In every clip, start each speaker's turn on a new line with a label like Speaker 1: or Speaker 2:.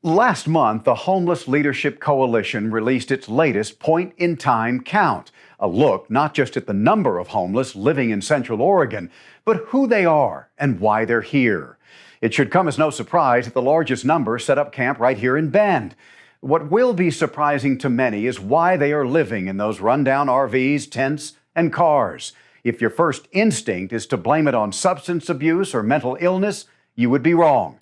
Speaker 1: Last month, the Homeless Leadership Coalition released its latest point-in-time count, a look not just at the number of homeless living in Central Oregon, but who they are and why they're here. It should come as no surprise that the largest number set up camp right here in Bend. What will be surprising to many is why they are living in those rundown RVs, tents, and cars. If your first instinct is to blame it on substance abuse or mental illness, you would be wrong.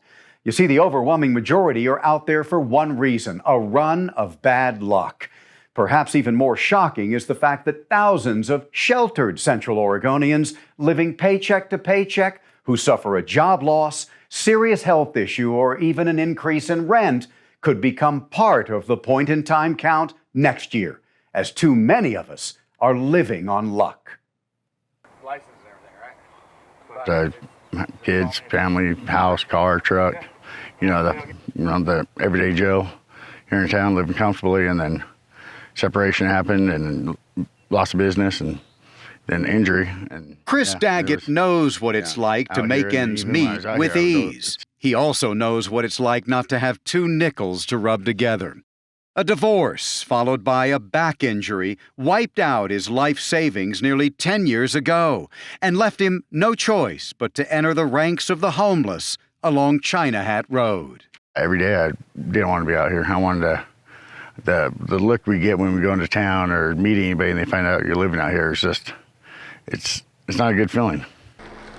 Speaker 1: You see, the overwhelming majority are out there for one reason: a run of bad luck. Perhaps even more shocking is the fact that thousands of sheltered Central Oregonians living paycheck to paycheck who suffer a job loss, serious health issue, or even an increase in rent could become part of the point-in-time count next year, as too many of us are living on luck.
Speaker 2: License and everything, right?
Speaker 3: Kids, family, house, car, truck, the everyday Joe here in town living comfortably, and then separation happened and loss of business and then injury. And
Speaker 1: Chris Daggett knows what it's like to make ends meet with ease. He also knows what it's like not to have two nickels to rub together. A divorce followed by a back injury wiped out his life savings nearly 10 years ago and left him no choice but to enter the ranks of the homeless along China Hat Road.
Speaker 3: Every day I didn't want to be out here. I wanted the look we get when we go into town or meet anybody and they find out you're living out here is just, it's not a good feeling.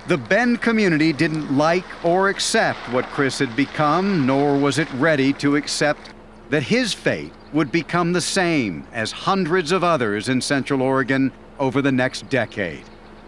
Speaker 1: The Bend community didn't like or accept what Chris had become, nor was it ready to accept that his fate would become the same as hundreds of others in Central Oregon over the next decade,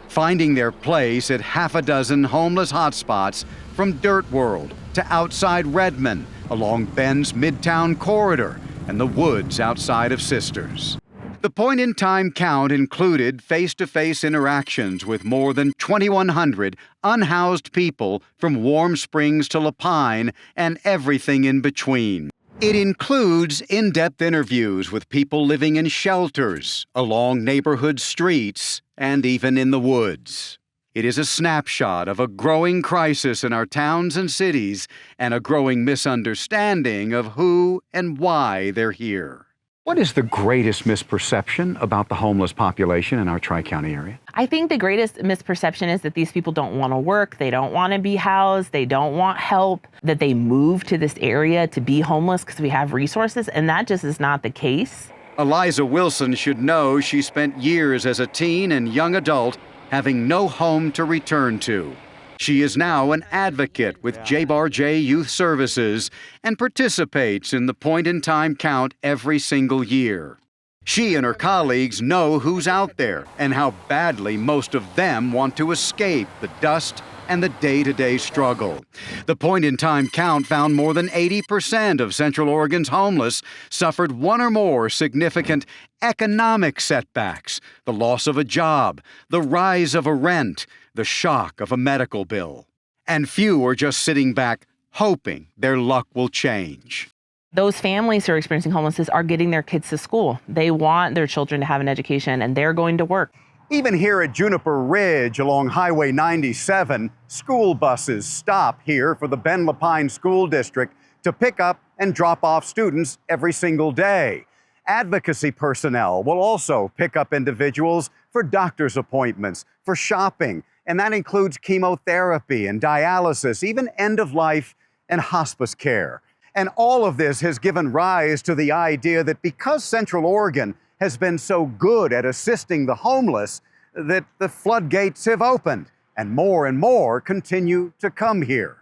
Speaker 1: finding their place at half a dozen homeless hotspots from Dirt World to outside Redmond, along Bend's Midtown corridor and the woods outside of Sisters. The point-in-time count included face-to-face interactions with more than 2,100 unhoused people from Warm Springs to Lapine and everything in between. It includes in-depth interviews with people living in shelters, along neighborhood streets, and even in the woods. It is a snapshot of a growing crisis in our towns and cities and a growing misunderstanding of who and why they're here. What is the greatest misperception about the homeless population in our Tri-County area?
Speaker 4: I think the greatest misperception is that these people don't want to work, they don't want to be housed, they don't want help, that they move to this area to be homeless because we have resources, and that just is not the case.
Speaker 1: Eliza Wilson should know she spent years as a teen and young adult having no home to return to. She is now an advocate with J-Bar-J Youth Services and participates in the point-in-time count every single year. She and her colleagues know who's out there and how badly most of them want to escape the dust and the day-to-day struggle. The point-in-time count found more than 80% of Central Oregon's homeless suffered one or more significant economic setbacks: the loss of a job, the rise of a rent, the shock of a medical bill. And few are just sitting back hoping their luck will change.
Speaker 4: Those families who are experiencing homelessness are getting their kids to school. They want their children to have an education, and they're going to work.
Speaker 1: Even here at Juniper Ridge along Highway 97, school buses stop here for the Bend Lapine School District to pick up and drop off students every single day. Advocacy personnel will also pick up individuals for doctor's appointments, for shopping, and that includes chemotherapy and dialysis, even end-of-life and hospice care. And all of this has given rise to the idea that because Central Oregon has been so good at assisting the homeless, that the floodgates have opened and more continue to come here.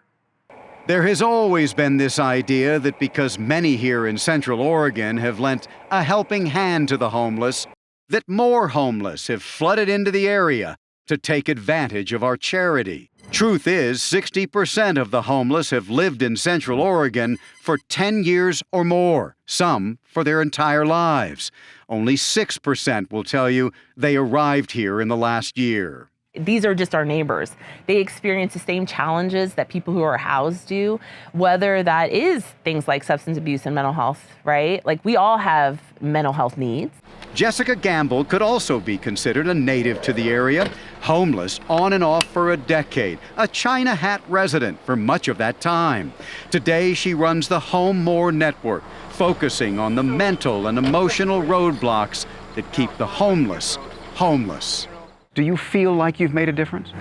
Speaker 1: There has always been this idea that because many here in Central Oregon have lent a helping hand to the homeless, that more homeless have flooded into the area to take advantage of our charity. Truth is, 60% of the homeless have lived in Central Oregon for 10 years or more, some for their entire lives. Only 6% will tell you they arrived here in the last year.
Speaker 4: These are just our neighbors. They experience the same challenges that people who are housed do, whether that is things like substance abuse and mental health, right? Like, we all have mental health needs.
Speaker 1: Jessica Gamble could also be considered a native to the area, homeless on and off for a decade, a China Hat resident for much of that time. Today, she runs the Home More Network, focusing on the mental and emotional roadblocks that keep the homeless homeless. Do you feel like you've made a difference?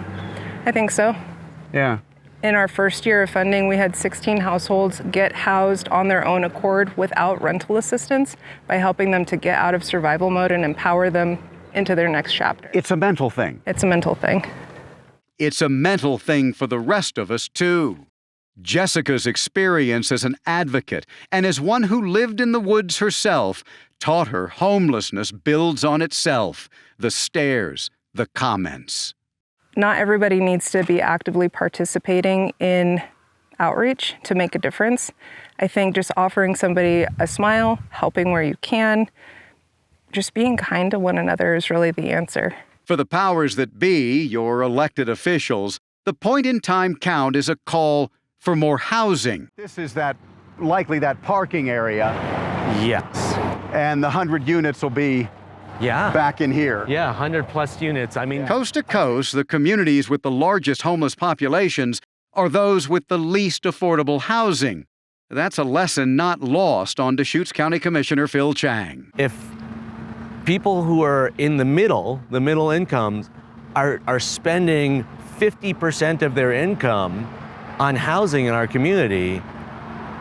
Speaker 5: I think so.
Speaker 1: Yeah.
Speaker 5: In our first year of funding, we had 16 households get housed on their own accord without rental assistance by helping them to get out of survival mode and empower them into their next chapter.
Speaker 1: It's a mental thing.
Speaker 5: It's a mental thing.
Speaker 1: It's a mental thing for the rest of us, too. Jessica's experience as an advocate and as one who lived in the woods herself taught her homelessness builds on itself, the stares, the comments.
Speaker 5: Not everybody needs to be actively participating in outreach to make a difference. I think just offering somebody a smile, helping where you can, just being kind to one another is really the answer.
Speaker 1: For the powers that be, your elected officials, the point-in-time count is a call for more housing. This is likely that parking area.
Speaker 6: Yes.
Speaker 1: And the 100 units will be back in here.
Speaker 6: Yeah, 100 plus units. I mean,
Speaker 1: coast to coast, the communities with the largest homeless populations are those with the least affordable housing. That's a lesson not lost on Deschutes County Commissioner Phil Chang.
Speaker 6: if people who are in the middle incomes, are spending 50% of their income on housing in our community,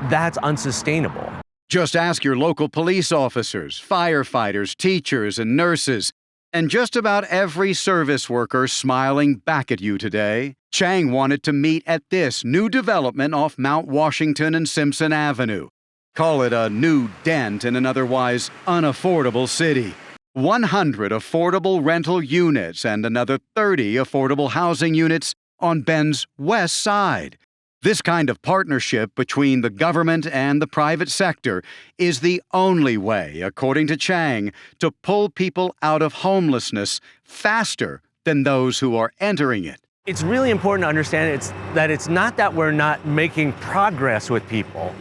Speaker 6: that's unsustainable.
Speaker 1: Just ask your local police officers, firefighters, teachers, and nurses, and just about every service worker smiling back at you today. Chang wanted to meet at this new development off Mount Washington and Simpson Avenue. Call it a new dent in an otherwise unaffordable city. 100 affordable rental units and another 30 affordable housing units on Bend's west side. This kind of partnership between the government and the private sector is the only way, according to Chang, to pull people out of homelessness faster than those who are entering it.
Speaker 6: It's really important to understand that it's not that we're not making progress with people.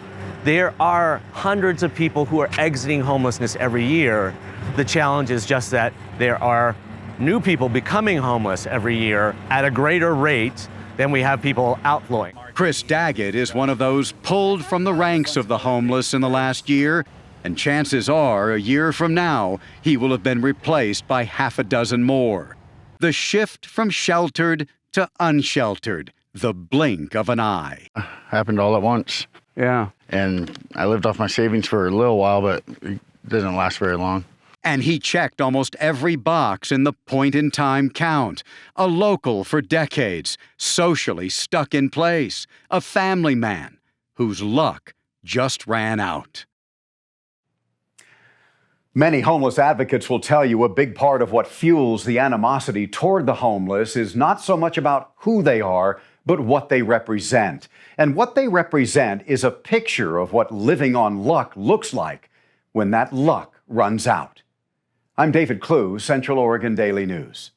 Speaker 6: There are hundreds of people who are exiting homelessness every year. The challenge is just that there are new people becoming homeless every year at a greater rate than we have people outflowing.
Speaker 1: Chris Daggett is one of those pulled from the ranks of the homeless in the last year, and chances are, a year from now, he will have been replaced by half a dozen more. The shift from sheltered to unsheltered, the blink of an eye.
Speaker 3: Happened all at once.
Speaker 1: Yeah.
Speaker 3: And I lived off my savings for a little while, but it doesn't last very long.
Speaker 1: And he checked almost every box in the point-in-time count. A local for decades, socially stuck in place. A family man whose luck just ran out. Many homeless advocates will tell you a big part of what fuels the animosity toward the homeless is not so much about who they are, but what they represent. And what they represent is a picture of what living on luck looks like when that luck runs out. I'm David Clue, Central Oregon Daily News.